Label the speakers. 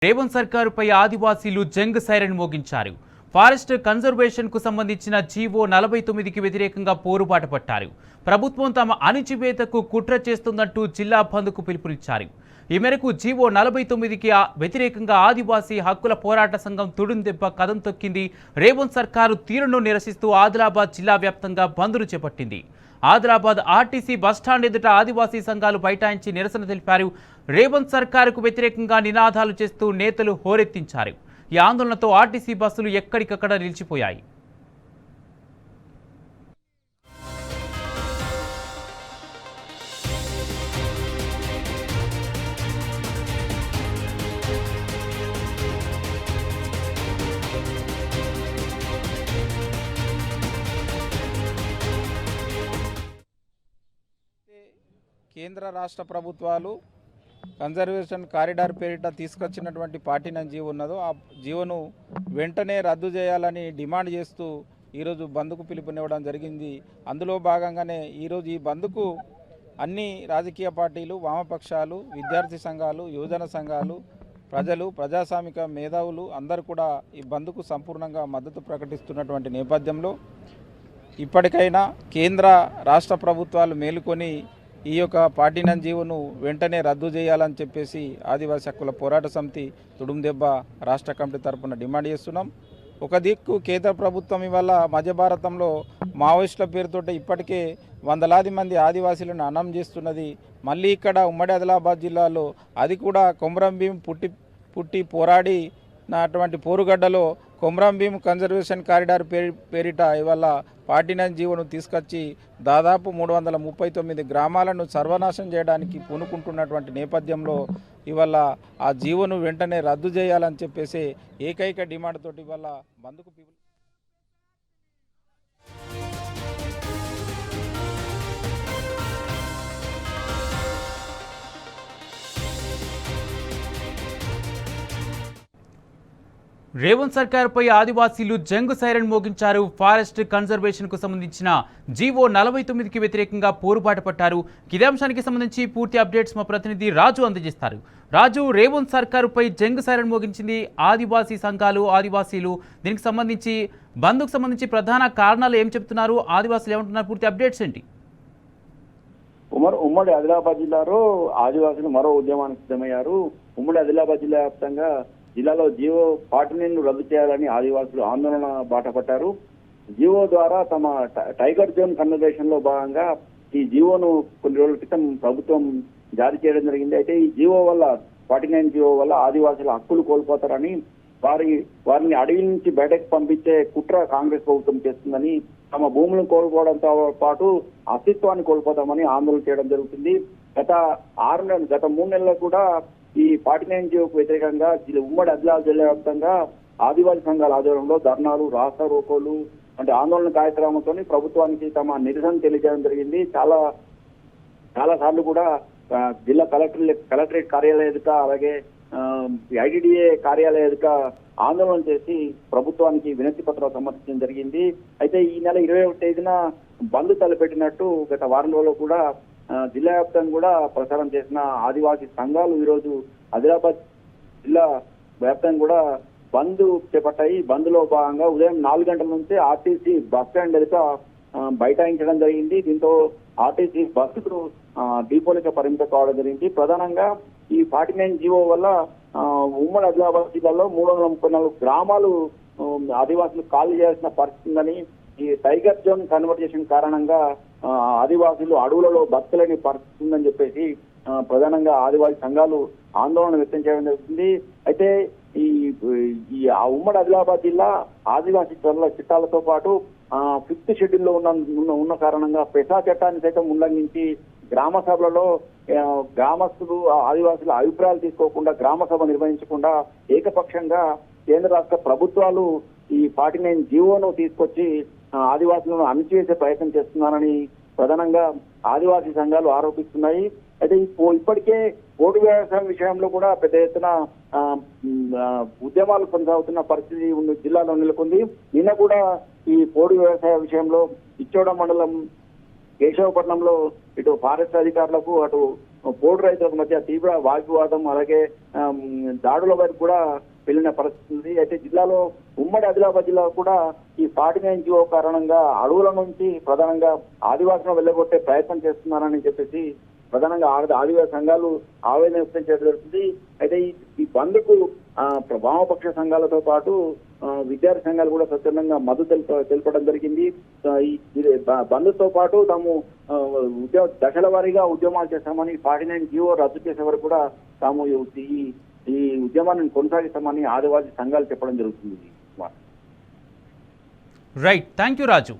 Speaker 1: రేవంత్ సర్కారుపై ఆదివాసీలు Jung siren మోగించారు. Forest conservation కు సంబంధించిన జీవో 49కి వ్యతిరేకంగా పోరుబాట పట్టారు. ప్రభుత్వం తమ అణిచివేతకు కుట్ర చేస్తుందంటూ జిల్లా బంద్కు పిలుపునిచ్చారు. ఈ మేరకు జీవో 49కి వ్యతిరేకంగా ఆదివాసీ హక్కుల పోరాట సంఘం తుడుందెబ్బ కదం తొక్కింది. రేవంత్ సర్కారు తీరును నిరసిస్తూ ఆదిలాబాద్ జిల్లా వ్యాప్తంగా బంద్ను చేపట్టింది. ఆదిలాబాద్ ఆర్టీసీ బస్టాండ్ ఎదుట ఆదివాసీ సంఘాలు బైఠాయించి నిరసన తెలిపారు. రేవంత్ సర్కారుకు వ్యతిరేకంగా నినాదాలు చేస్తూ నేతలు హోరెత్తించారు. ఈ ఆందోళనతో ఆర్టీసీ బస్సులు ఎక్కడికక్కడ నిలిచిపోయాయి.
Speaker 2: కేంద్ర రాష్ట్ర ప్రభుత్వాలు కన్జర్వేషన్ కారిడార్ పేరిట తీసుకొచ్చినటువంటి పార్టీన జీవో ఉన్నదో ఆ జీవోను వెంటనే రద్దు చేయాలని డిమాండ్ చేస్తూ ఈరోజు బంద్కు పిలుపునివ్వడం జరిగింది. అందులో భాగంగానే ఈరోజు ఈ బంద్కు అన్ని రాజకీయ పార్టీలు, వామపక్షాలు, విద్యార్థి సంఘాలు, యువజన సంఘాలు, ప్రజలు, ప్రజాస్వామిక మేధావులు అందరూ కూడా ఈ బంద్కు సంపూర్ణంగా మద్దతు ప్రకటిస్తున్నటువంటి నేపథ్యంలో ఇప్పటికైనా కేంద్ర రాష్ట్ర ప్రభుత్వాలు మేలుకొని ఈ యొక్క పార్టీన జీవోను వెంటనే రద్దు చేయాలని చెప్పేసి ఆదివాసీ హక్కుల పోరాట సమితి తుడుందెబ్బ రాష్ట్ర కమిటీ తరఫున డిమాండ్ చేస్తున్నాం. ఒక దిక్కు కేంద్ర ప్రభుత్వం ఇవాళ మధ్య భారతంలో మావోయిస్టుల పేరుతోటి ఇప్పటికే వందలాది మంది ఆదివాసీలను అన్నం చేస్తున్నది. మళ్ళీ ఇక్కడ ఉమ్మడి ఆదిలాబాద్ జిల్లాలో అది కూడా కొమరం భీం పుట్టి పోరాడినటువంటి పోరుగడ్డలో కొమరం భీం కన్జర్వేషన్ కారిడార్ పేరిట ఇవాళ పార్టీన జీవోను తీసుకొచ్చి దాదాపు 339 గ్రామాలను సర్వనాశనం చేయడానికి పూనుకుంటున్నటువంటి నేపథ్యంలో ఇవాళ ఆ జీవోను వెంటనే రద్దు చేయాలని చెప్పేసి ఏకైక డిమాండ్ తోటి ఇవాళ బంద్కు
Speaker 1: రేవంత్ సర్కార్పై ఆదివాసీలు జంగ్ సైరన్ మోగించారు. ఫారెస్ట్ కన్జర్వేషన్ కు సంబంధించిన జీవో 49కి వ్యతిరేకంగా పోరుబాట పట్టారు. ఇదే అంశానికి సంబంధించి పూర్తి అప్డేట్స్ మా ప్రతినిధి రాజు అందజేస్తారు. రాజు, రేవంత్ సర్కారుపై జంగ్ సైరన్ మోగించింది ఆదివాసీ సంఘాలు, ఆదివాసీలు. దీనికి సంబంధించి బంద్కు సంబంధించి ప్రధాన కారణాలు ఏం చెప్తున్నారు, ఆదివాసీలు ఏమంటున్నారు, పూర్తి అప్డేట్స్ ఏంటి?
Speaker 3: ఉమ్మడి ఆదిలాబాద్ జిల్లాలో ఆదివాసులు మరో ఉద్యమానికి సిద్ధమయ్యారు. ఉమ్మడి ఆదిలాబాద్ జిల్లా వ్యాప్తంగా జిల్లాలో జీవో 49ను రద్దు చేయాలని ఆదివాసులు ఆందోళన బాట పట్టారు. జీవో ద్వారా తమ టైగర్ జోన్ కన్వర్జేషన్ లో భాగంగా ఈ జీవోను కొన్ని రోజుల క్రితం ప్రభుత్వం జారీ చేయడం జరిగింది. అయితే ఈ జీవో వల్ల 49 జీవో వల్ల ఆదివాసుల హక్కులు కోల్పోతారని, వారిని అడవి నుంచి బయటకు పంపించే కుట్ర కాంగ్రెస్ ప్రభుత్వం చేస్తుందని, తమ భూములను కోల్పోవడంతో పాటు అస్తిత్వాన్ని కోల్పోతామని ఆందోళన చేయడం జరుగుతుంది. గత 3 నెలల్లో కూడా ఈ 49 జీవోకు వ్యతిరేకంగా ఉమ్మడి ఆదిలాబాద్ జిల్లా వ్యాప్తంగా ఆదివాసీ సంఘాల ఆధ్వర్యంలో ధర్నాలు, రాస్తా రోకోలు వంటి ఆందోళన కార్యక్రమంతో ప్రభుత్వానికి తమ నిరసన తెలియజేయడం జరిగింది. చాలా సార్లు కూడా జిల్లా కలెక్టరేట్ కార్యాలయం ఎదుట, అలాగే ఐటీడీఏ కార్యాలయం ఎదుట ఆందోళన చేసి ప్రభుత్వానికి వినతి పత్రాలు సమర్పించడం జరిగింది. అయితే ఈ నెల 21వ తేదీన బంద్ తలపెట్టినట్టు గత వారం రోజుల్లో కూడా జిల్లా వ్యాప్తంగా కూడా ప్రచారం చేసిన ఆదివాసీ సంఘాలు ఈరోజు ఆదిలాబాద్ జిల్లా వ్యాప్తంగా కూడా బంద్ చేపట్టాయి. బంద్ లో భాగంగా ఉదయం 4 గంటల నుంచి ఆర్టీసీ బస్ స్టాండ్ ఎదుట బైఠాయించడం జరిగింది. దీంతో ఆర్టీసీ బస్సుకు డిపోలకి పరిమితం కావడం జరిగింది. ప్రధానంగా ఈ 49 జీవో వల్ల ఉమ్మడి ఆదిలాబాద్ జిల్లాలో 334 గ్రామాలు ఆదివాసులు ఖాళీ చేయాల్సిన పరిస్థితి ఉందని, ఈ టైగర్ జోన్ కన్వర్జేషన్ కారణంగా ఆదివాసులు అడవులలో బతకలేని పరిస్థితి ఉందని చెప్పేసి ప్రధానంగా ఆదివాసీ సంఘాలు ఆందోళన వ్యక్తం చేయడం జరుగుతుంది. అయితే ఈ ఉమ్మడి ఆదిలాబాద్ జిల్లా ఆదివాసీ చట్టాలతో పాటు 5th షెడ్యూల్లో ఉన్న కారణంగా పెసా చట్టాన్ని సైతం ఉల్లంఘించి గ్రామ సభలలో గ్రామస్తులు, ఆదివాసుల అభిప్రాయాలు తీసుకోకుండా గ్రామ సభ నిర్వహించకుండా ఏకపక్షంగా కేంద్ర రాష్ట్ర ప్రభుత్వాలు ఈ 49 జీవోను తీసుకొచ్చి ఆదివాసులను అణిచివేసే ప్రయత్నం చేస్తున్నారని ప్రధానంగా ఆదివాసీ సంఘాలు ఆరోపిస్తున్నాయి. అయితే ఇప్పటికే పోడు వ్యవసాయం విషయంలో కూడా పెద్ద ఎత్తున ఉద్యమాలు కొనసాగుతున్న పరిస్థితి జిల్లాలో నెలకొంది. నిన్న కూడా ఈ పోడు వ్యవసాయ విషయంలో ఇచ్చోడ మండలం కేశవపట్నంలో ఇటు ఫారెస్ట్ అధికారులకు, అటు పోడు రైతులకు మధ్య తీవ్ర వాగ్వివాదం అలాగే దాడుల వరకు కూడా వెళ్ళిన పరిస్థితి ఉంది. అయితే జిల్లాలో ఉమ్మడి ఆదిలాబాద్ జిల్లా కూడా ఈ 49 జీవో కారణంగా అడవుల నుంచి ప్రధానంగా ఆదివాసులను వెళ్ళగొట్టే ప్రయత్నం చేస్తున్నారని చెప్పేసి ప్రధానంగా ఆదివాసీ సంఘాలు ఆవేదన వ్యక్తం చేయడం జరుగుతుంది. అయితే ఈ బంద్కు వామపక్ష సంఘాలతో పాటు విద్యార్థి సంఘాలు కూడా స్వచ్ఛందంగా మద్దతు తెలపడం జరిగింది. ఈ బంద్తో పాటు తాము దశల వారీగా ఉద్యమాలు చేస్తామని 49 జీవో రద్దు చేసే వరకు కూడా తాము ఈ ఉద్యమాన్ని కొనసాగిస్తామని ఆదివాసీ సంఘాలు చెప్పడం జరుగుతుంది.
Speaker 1: Right, thank you Raju.